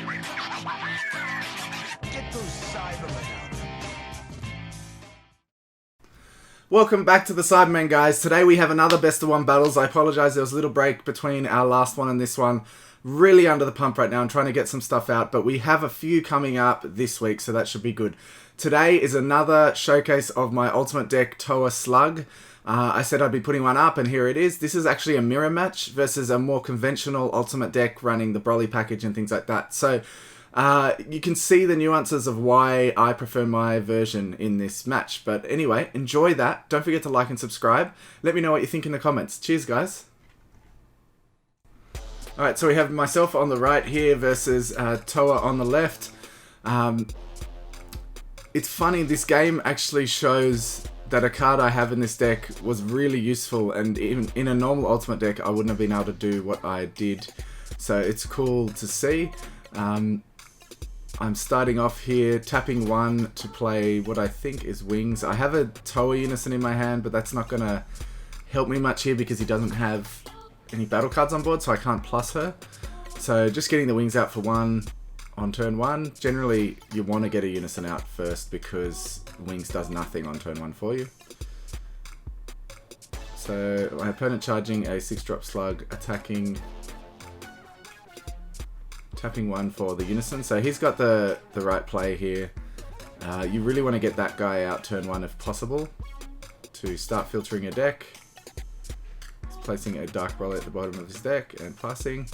Get those Cybermen out. Welcome back to the Cybermen, guys. Today we have another best of one battles. I apologize, there was a little break between our last one and this one. Really under the pump right now. I'm trying to get some stuff out, but we have a few coming up this week, so that should be good. Today is another showcase of my ultimate deck, Toa Slug. I said I'd be putting one up, and here it is. This is actually a mirror match versus a more conventional ultimate deck running the Broly package and things like that. So you can see the nuances of why I prefer my version in this match. But anyway, enjoy that. Don't forget to like and subscribe. Let me know what you think in the comments. Cheers, guys. Alright, so we have myself on the right here versus Toa on the left. It's funny, this game actually shows that a card I have in this deck was really useful, and even in a normal ultimate deck I wouldn't have been able to do what I did. So it's cool to see. I'm starting off here, tapping 1 to play what I think is Wings. I have a Toa Unison in my hand, but that's not going to help me much here because he doesn't have any battle cards on board, so I can't plus her. So just getting the Wings out for 1 on turn 1. Generally, you want to get a Unison out first because Wings does nothing on turn 1 for you. So my opponent charging a 6-drop Slug, attacking, tapping 1 for the Unison. So he's got the right play here. You really want to get that guy out turn 1 if possible to start filtering your deck. He's placing a Dark Broly at the bottom of his deck and passing.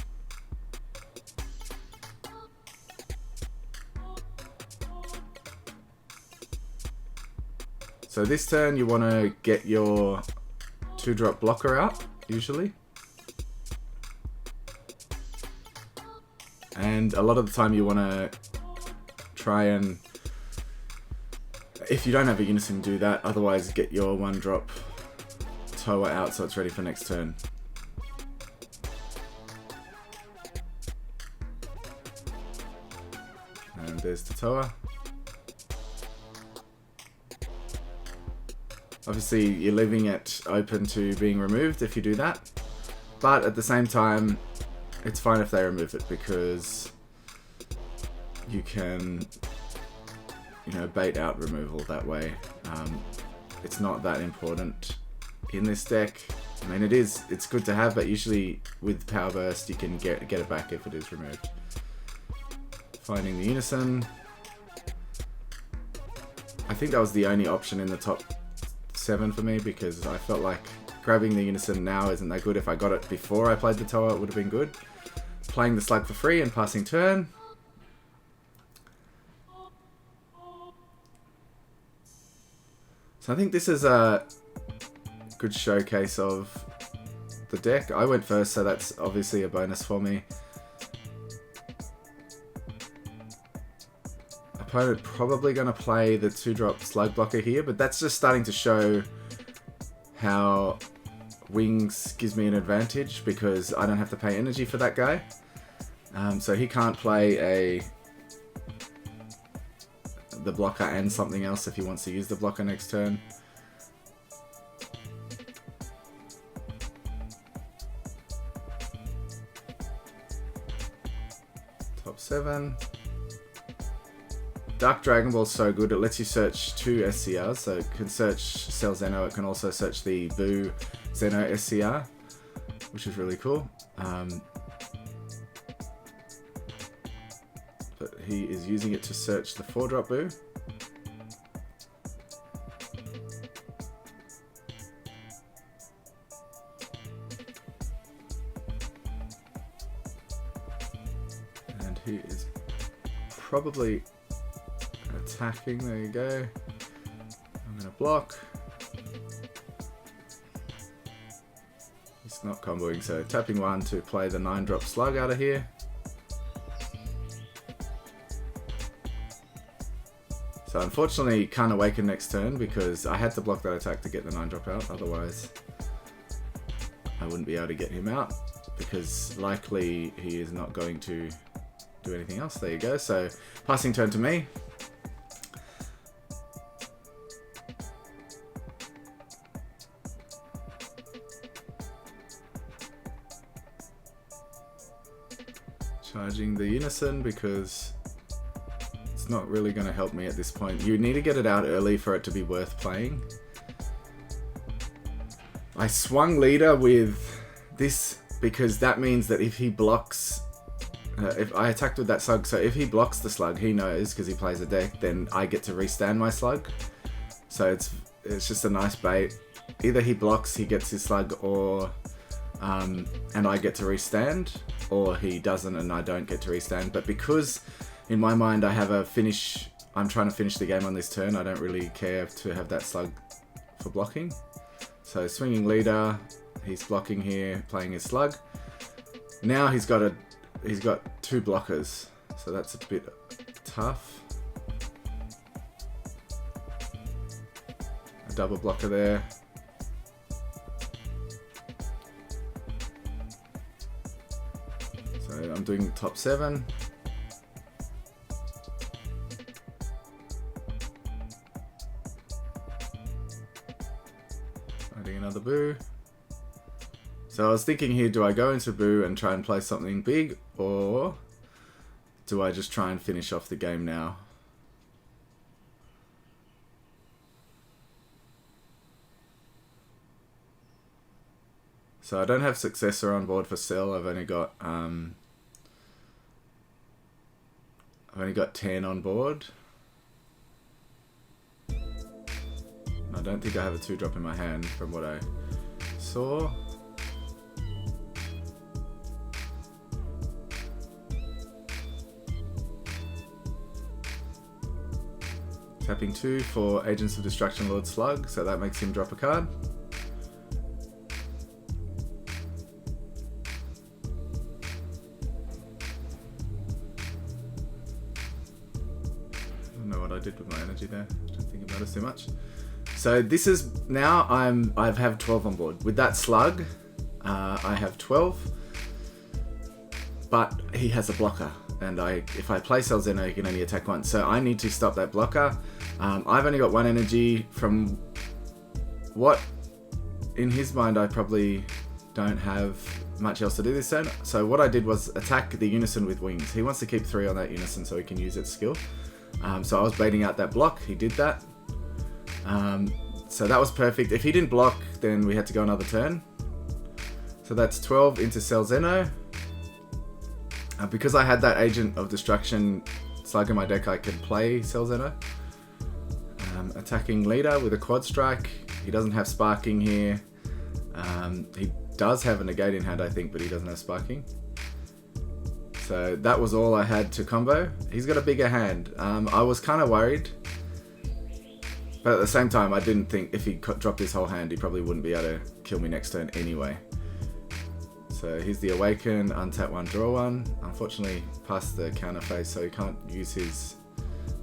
So this turn you want to get your 2-drop blocker out, usually. And a lot of the time you want to try and, if you don't have a Unison, do that. Otherwise get your 1-drop Toa out so it's ready for next turn. And there's the Toa. Obviously, you're leaving it open to being removed if you do that. But at the same time, it's fine if they remove it because you can, bait out removal that way. It's not that important in this deck. I mean, it's good to have, but usually with Power Burst, you can get it back if it is removed. Finding the Unison. I think that was the only option in the top 7 for me because I felt like grabbing the Unison now isn't that good. If I got it before I played the Toa, it would have been good. Playing the Slug for free and passing turn. So I think this is a good showcase of the deck. I went first, so that's obviously a bonus for me. Opponent probably going to play the 2-drop Slug blocker here, but that's just starting to show how Wings gives me an advantage because I don't have to pay energy for that guy. So he can't play the blocker and something else if he wants to use the blocker next turn. Top 7. Dark Dragon Ball is so good, it lets you search 2 SCRs, so it can search Cell Zeno, it can also search the Boo Zeno SCR, which is really cool. But he is using it to search the 4-drop Boo. And he is probably attacking, there you go. I'm going to block. It's not comboing, so tapping 1 to play the 9-drop Slug out of here. So unfortunately can't awaken next turn because I had to block that attack to get the 9-drop out, otherwise I wouldn't be able to get him out because likely he is not going to do anything else. There you go, so passing turn to me. Charging the unison because it's not really going to help me at this point. You need to get it out early for it to be worth playing. I swung leader with this because that means that if he blocks... if I attacked with that slug, so if he blocks the slug, he knows because he plays a deck, then I get to restand my slug. So it's just a nice bait. Either he blocks, he gets his slug, or and I get to restand, or he doesn't and I don't get to restand. But because in my mind I have a finish, I'm trying to finish the game on this turn, I don't really care to have that slug for blocking. So swinging leader, he's blocking here, playing his slug. Now he's got 2 blockers, so that's a bit tough. A double blocker there. So I'm doing top 7. Adding another boo. So I was thinking here, do I go into boo and try and play something big, or do I just try and finish off the game now? So I don't have successor on board for sell. I've only got 10 on board. I don't think I have a 2-drop in my hand from what I saw. Tapping 2 for Agents of Destruction Lord Slug, so that makes him drop a card. I don't know what I did with my energy there. I don't think it matters too much. So this is now I have 12 on board. With that slug, I have 12, but he has a blocker. And if I play Selzeno, he can only attack once. So I need to stop that blocker. I've only got 1 energy. From what, in his mind, I probably don't have much else to do this turn. So what I did was attack the unison with wings. He wants to keep 3 on that unison so he can use its skill. So I was baiting out that block. He did that. So that was perfect. If he didn't block, then we had to go another turn. So that's 12 into Selzeno. Because I had that Agent of Destruction slug in my deck, I could play Selzeno. Attacking leader with a quad strike. He doesn't have sparking here. He does have a negate in hand, I think, but he doesn't have sparking. So that was all I had to combo. He's got a bigger hand. I was kind of worried, but at the same time, I didn't think if he dropped his whole hand, he probably wouldn't be able to kill me next turn anyway. So here's the Awaken, untap 1, draw 1. Unfortunately, past the counter phase, so he can't use his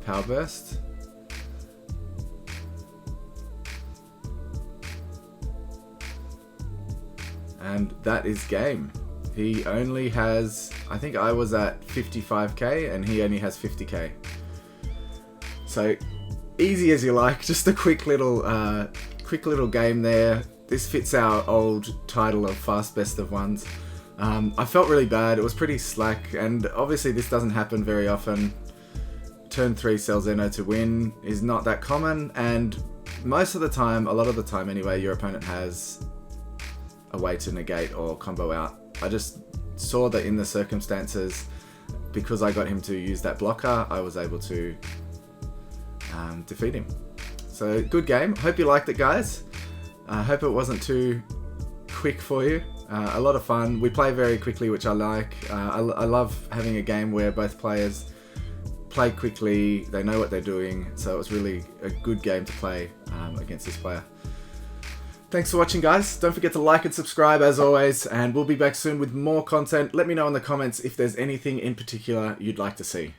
Power Burst. And that is game. He only has, I think I was at 55k and he only has 50k. So easy as you like, just a quick little game there. This fits our old title of Fast Best of Ones. I felt really bad. It was pretty slack, and obviously this doesn't happen very often. Turn 3 Selzeno to win is not that common, and most of the time, a lot of the time anyway, your opponent has a way to negate or combo out. I just saw that in the circumstances, because I got him to use that blocker, I was able to defeat him. So good game. Hope you liked it, guys. I hope it wasn't too quick for you. A lot of fun. We play very quickly, which I like. I love having a game where both players play quickly, they know what they're doing, so it was really a good game to play against this player. Thanks for watching, guys. Don't forget to like and subscribe as always, and we'll be back soon with more content. Let me know in the comments if there's anything in particular you'd like to see.